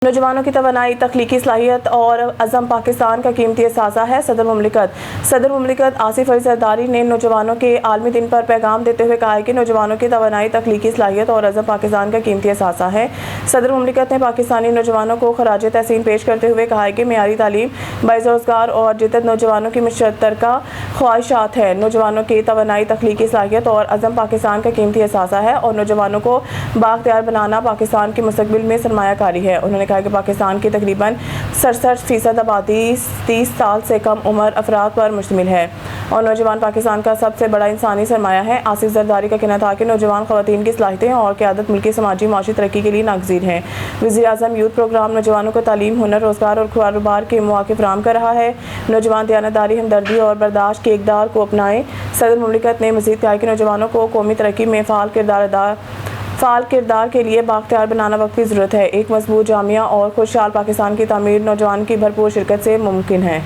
نوجوانوں کی توانائی، تخلیقی صلاحیت اور عزم پاکستان کا قیمتی اثاثہ ہے۔ صدر مملکت آصف علی زرداری نے نوجوانوں کے عالمی دن پر پیغام دیتے ہوئے کہا ہے کہ نوجوانوں کی توانائی، تخلیقی صلاحیت اور عزم پاکستان کا قیمتی اثاثہ ہے۔ صدر مملکت نے پاکستانی نوجوانوں کو خراج تحسین پیش کرتے ہوئے کہا ہے کہ معیاری تعلیم، باعث روزگار اور جدت نوجوانوں کی مشترکہ خواہشات ہیں۔ نوجوانوں کی توانائی، تخلیقی صلاحیت اور عزم پاکستان کا قیمتی اثاثہ ہے اور نوجوانوں کو بااختیار بنانا پاکستان کے مستقبل میں سرمایہ کاری ہے۔ انہوں نے کہا کہ پاکستان کی تقریباً 67% آبادی 30 سال سے کم عمر افراد پر مشتمل ہے اور نوجوان پاکستان کا سب سے بڑا انسانی سرمایہ ہے۔ آصف زرداری کا کہنا تھا کہ نوجوان خواتین کی صلاحیتیں اور قیادت ملکی سماجی معاشی ترقی کے لیے ناگزیر ہیں۔ وزیر اعظم یوتھ پروگرام نوجوانوں کو تعلیم، ہنر، روزگار اور کاروبار کے مواقع فراہم کر رہا ہے۔ نوجوان دیانتداری، ہمدردی اور برداشت کے اقدار کو اپنائیں۔ صدر مملکت نے مزید کہا کہ نوجوانوں کو قومی ترقی میں فعال کردار کے لیے بااختیار بنانا وقت کی ضرورت ہے۔ ایک مضبوط، جامع اور خوشحال پاکستان کی تعمیر نوجوان کی بھرپور شرکت سے ممکن ہے۔